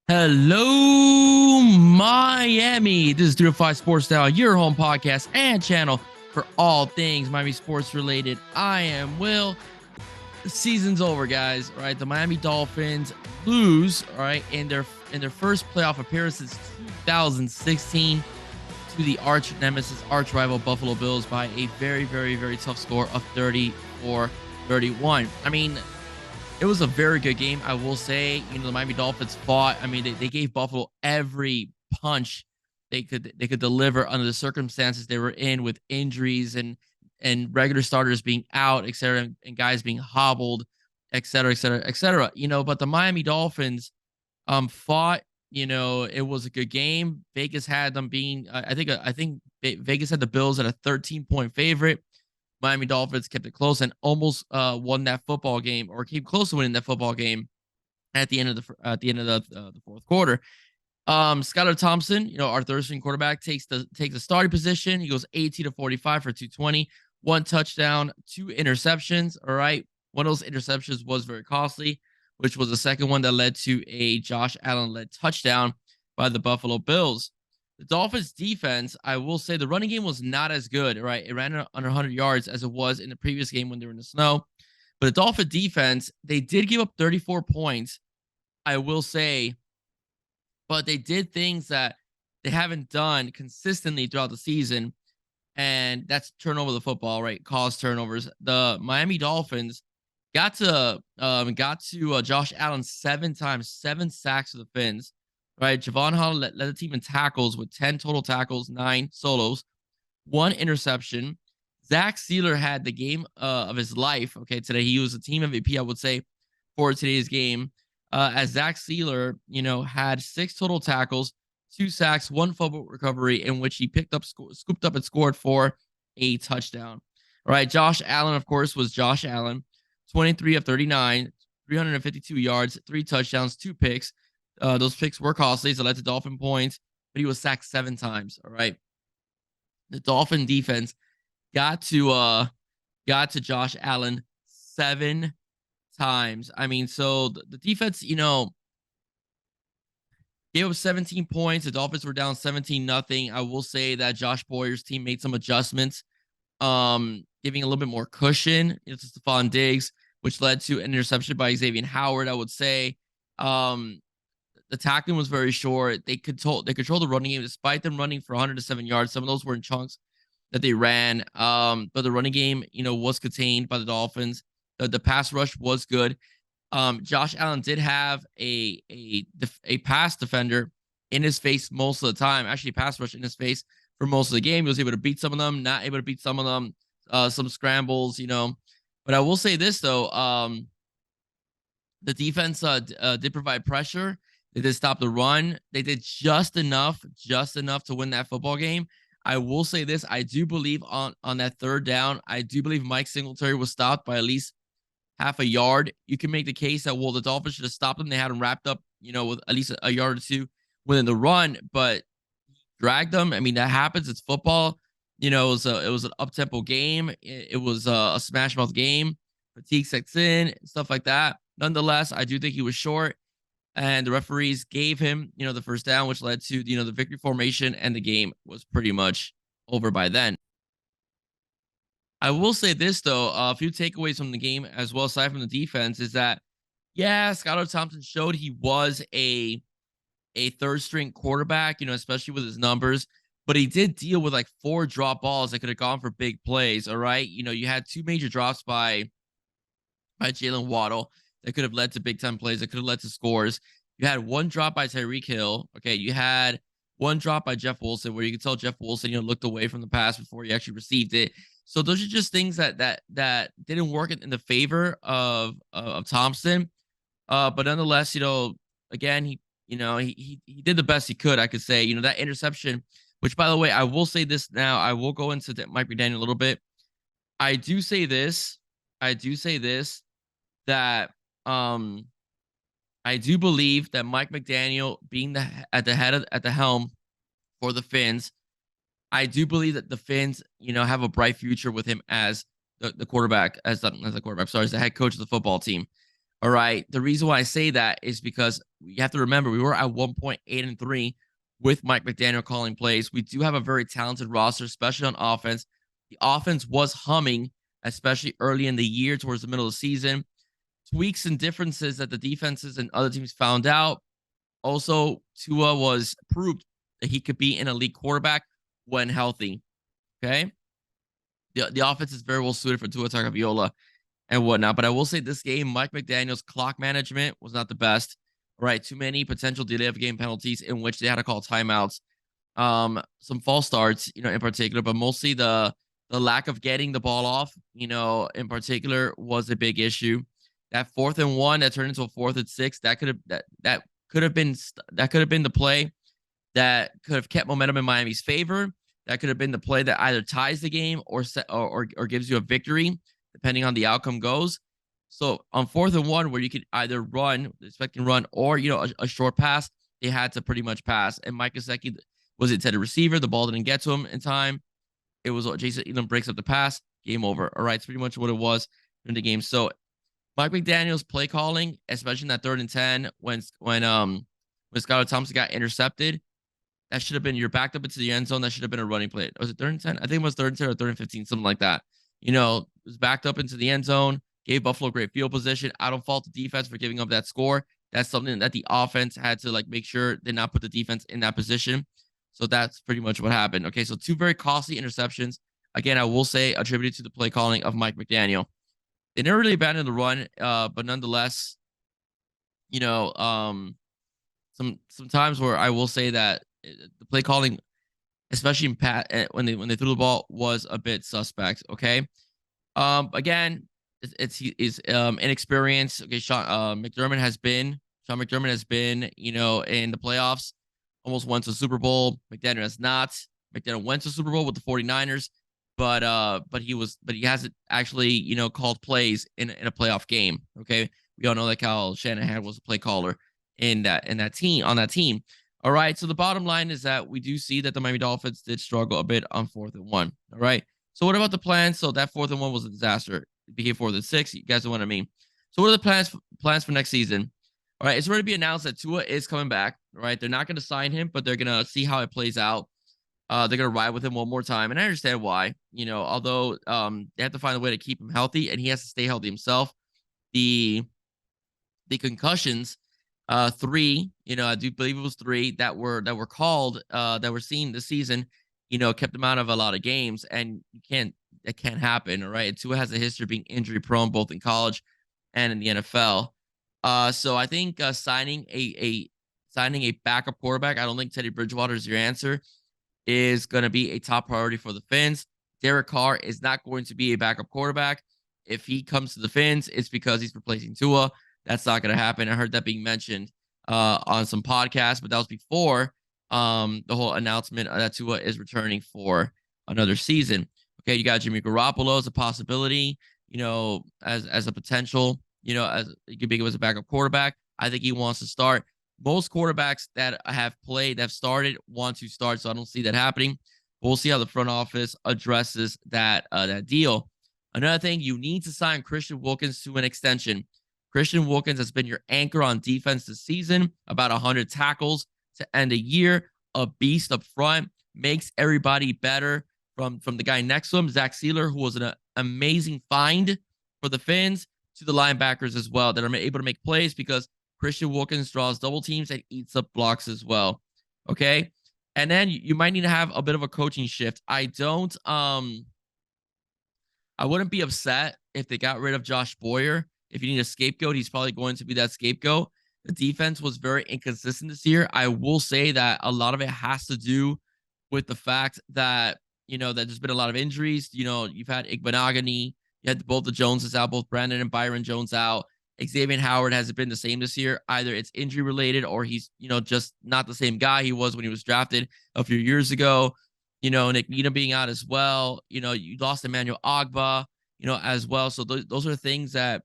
Hello, Miami. This is 305 Sports Style, your home podcast and channel for all things Miami sports related. I am Will. The season's over, guys. All right, the Miami Dolphins lose. All right, in their first playoff appearance since 2016 to the arch nemesis, arch rival Buffalo Bills by a very, very, very tough score of 34-31. I mean, it was a very good game. I will say, the Miami Dolphins fought. I mean, they gave Buffalo every punch they could deliver under the circumstances they were in, with injuries and regular starters being out, et cetera, and guys being hobbled, et cetera, et cetera, et cetera. But the Miami Dolphins fought. It was a good game. Vegas had them being, I think Vegas had the Bills at a 13-point favorite. Miami Dolphins kept it close and almost won that football game, or came close to winning that football game at the end of the fourth quarter. Skylar Thompson, our third string quarterback, takes the starting position. He goes 18-45 for 220, one touchdown, two interceptions. All right, one of those interceptions was very costly, which was the second one that led to a Josh Allen led touchdown by the Buffalo Bills. The Dolphins defense, I will say the running game was not as good, right? It ran under 100 yards as it was in the previous game when they were in the snow. But the Dolphin defense, they did give up 34 points, I will say, but they did things that they haven't done consistently throughout the season, and that's turnover the football, right? Cause turnovers. The Miami Dolphins got to Josh Allen 7 times, 7 sacks for the Fins. Right, Javon Holland led the team in tackles with 10 total tackles, 9 solos, 1 interception. Zach Sealer had the game of his life. Okay, today he was a team MVP, I would say, for today's game. As Zach Sealer, had 6 total tackles, 2 sacks, 1 fumble recovery, in which he scooped up and scored for a touchdown. All right, Josh Allen, of course, was Josh Allen, 23 of 39, 352 yards, 3 touchdowns, 2 picks. Those picks were costly, so led to Dolphin points, but he was sacked 7 times. All right. The Dolphin defense got to Josh Allen 7 times. I mean, so the defense, gave up 17 points. The Dolphins were down 17-0. I will say that Josh Boyer's team made some adjustments, giving a little bit more cushion to Stephon Diggs, which led to an interception by Xavier Howard, I would say. The tackling was very short. They controlled the running game despite them running for 107 yards. Some of those were in chunks that they ran. But the running game, was contained by the Dolphins. The pass rush was good. Josh Allen did have a pass defender in his face most of the time. Actually, pass rush in his face for most of the game. He was able to beat some of them, not able to beat some of them. Some scrambles, But I will say this though, the defense did provide pressure. They did stop the run. They did just enough to win that football game. I will say this. I do believe on that third down, I do believe Mike Singletary was stopped by at least half a yard. You can make the case that, well, the Dolphins should have stopped him. They had him wrapped up, with at least a yard or two within the run, but dragged them. I mean, that happens. It's football. It was an up-tempo game. It was a smash mouth game. Fatigue sets in, stuff like that. Nonetheless, I do think he was short. And the referees gave him, the first down, which led to, the victory formation, and the game was pretty much over by then. I will say this, though, a few takeaways from the game as well, aside from the defense, is that, yeah, Skylar Thompson showed he was a third-string quarterback, especially with his numbers, but he did deal with like 4 drop balls that could have gone for big plays, all right? You had 2 major drops by Jalen Waddle that could have led to big-time plays, that could have led to scores. You had 1 drop by Tyreek Hill. Okay, you had 1 drop by Jeff Wilson, where you could tell Jeff Wilson, looked away from the pass before he actually received it. So those are just things that didn't work in the favor of Thompson. But nonetheless, again, he did the best he could, I could say. That interception, which, by the way, I will say this now. I will go into Mike McDaniel a little bit. I do say this that I do believe that Mike McDaniel being at the helm for the Fins, I do believe that the Fins, have a bright future with him as the quarterback, as the quarterback, sorry, as the head coach of the football team. All right. The reason why I say that is because you have to remember we were at 1.8-3 with Mike McDaniel calling plays. We do have a very talented roster, especially on offense. The offense was humming, especially early in the year towards the middle of the season. Tweaks and differences that the defenses and other teams found out. Also, Tua was proved that he could be an elite quarterback when healthy. Okay. The offense is very well suited for Tua Tagovailoa and whatnot. But I will say this game, Mike McDaniel's clock management was not the best. Right, too many potential delay of game penalties in which they had to call timeouts. Some false starts, in particular, but mostly the lack of getting the ball off, in particular, was a big issue. That 4th and 1 that turned into a 4th and 6, that could have been the play that could have kept momentum in Miami's favor. That could have been the play that either ties the game or gives you a victory, depending on the outcome goes. So on 4th and 1, where you could either run, expecting run, or a short pass, they had to pretty much pass. And Mike Gesicki was intended receiver. The ball didn't get to him in time. It was Jason Elam breaks up the pass. Game over. All right, it's pretty much what it was in the game. So Mike McDaniel's play calling, especially in that 3rd and 10, when Skylar Thompson got intercepted, that should have been you're backed up into the end zone. That should have been a running play. Was it 3rd and 10? I think it was 3rd and 10 or 3rd and 15, something like that. It was backed up into the end zone, gave Buffalo great field position. I don't fault the defense for giving up that score. That's something that the offense had to make sure they not put the defense in that position. So that's pretty much what happened. Okay, so 2 very costly interceptions. Again, I will say attributed to the play calling of Mike McDaniel. They never really abandoned the run, but nonetheless, some times where I will say that the play calling, especially in when they threw the ball, was a bit suspect. Okay, again, he's inexperienced. Okay, Sean McDermott has been in the playoffs, almost went to the Super Bowl. McDaniel has not. McDaniel went to the Super Bowl with the 49ers, but he hasn't actually called plays in a playoff game. Okay, we all know that Kyle Shanahan was a play caller in that team. All right, so the bottom line is that we do see that the Miami Dolphins did struggle a bit on 4th and 1. All right, so what about the plans? So that 4th and 1 was a disaster. It became 4th and 6. You guys know what I mean. So what are the plans for next season? All right, it's already been announced that Tua is coming back. All right, they're not going to sign him, but they're going to see how it plays out. They're going to ride with him one more time, and I understand why. Although they have to find a way to keep him healthy, and he has to stay healthy himself. The concussions, 3, I do believe it was 3 that were called, that were seen this season, kept him out of a lot of games, and that can't happen. All right, and Tua has a history of being injury prone both in college and in the NFL. So I think signing a backup quarterback, I don't think Teddy Bridgewater is your answer, is going to be a top priority for the Fins. Derek Carr is not going to be a backup quarterback. If he comes to the Fins, it's because he's replacing Tua. That's not going to happen. I heard that being mentioned on some podcasts, but that was before the whole announcement that Tua is returning for another season. Okay, you got Jimmy Garoppolo as a possibility, as a potential, as he could be as a backup quarterback. I think he wants to start. Most quarterbacks that have started, want to start, so I don't see that happening. We'll see how the front office addresses that deal. Another thing, you need to sign Christian Wilkins to an extension. Christian Wilkins has been your anchor on defense this season, about 100 tackles to end a year, a beast up front, makes everybody better from the guy next to him, Zach Sealer, who was an amazing find for the Fins, to the linebackers as well that are able to make plays because Christian Wilkins draws double teams and eats up blocks as well. Okay. And then you might need to have a bit of a coaching shift. I wouldn't be upset if they got rid of Josh Boyer. If you need a scapegoat, he's probably going to be that scapegoat. The defense was very inconsistent this year. I will say that a lot of it has to do with the fact that, that there's been a lot of injuries. You've had Igbenogany, you had both the Joneses out, both Brandon and Byron Jones out. Xavier Howard hasn't been the same this year. Either it's injury related or he's, just not the same guy he was when he was drafted a few years ago. Nick Needham being out as well. You lost Emmanuel Ogba, as well. So those are things that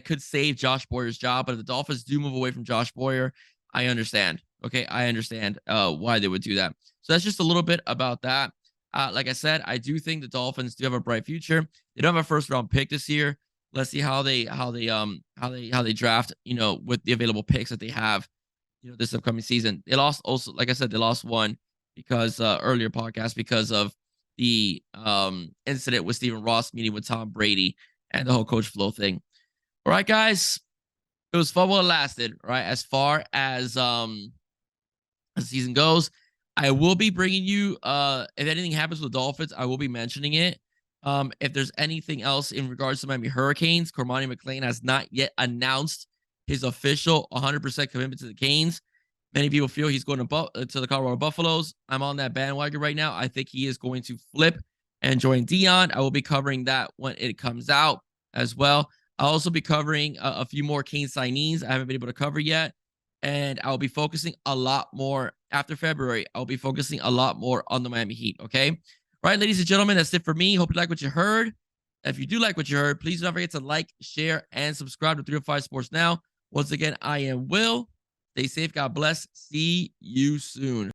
could save Josh Boyer's job. But if the Dolphins do move away from Josh Boyer, I understand. Okay, I understand why they would do that. So that's just a little bit about that. Like I said, I do think the Dolphins do have a bright future. They don't have a first-round pick this year. Let's see how they draft, with the available picks that they have, this upcoming season. They lost also, like I said, they lost one because earlier podcast because of the incident with Stephen Ross meeting with Tom Brady and the whole coach flow thing. All right, guys. It was fun while it lasted, right? As far as the season goes. I will be bringing you if anything happens with the Dolphins, I will be mentioning it. If there's anything else in regards to Miami Hurricanes, Cormani McLean has not yet announced his official 100% commitment to the Canes. Many people feel he's going to the Colorado Buffaloes. I'm on that bandwagon right now. I think he is going to flip and join Dion. I will be covering that when it comes out as well. I'll also be covering a few more Canes signees I haven't been able to cover yet. And I'll be focusing a lot more after February. I'll be focusing a lot more on the Miami Heat. Okay. All right, ladies and gentlemen, that's it for me. Hope you like what you heard. If you do like what you heard, please don't forget to like, share, and subscribe to 305 Sports Now. Once again, I am Will. Stay safe. God bless. See you soon.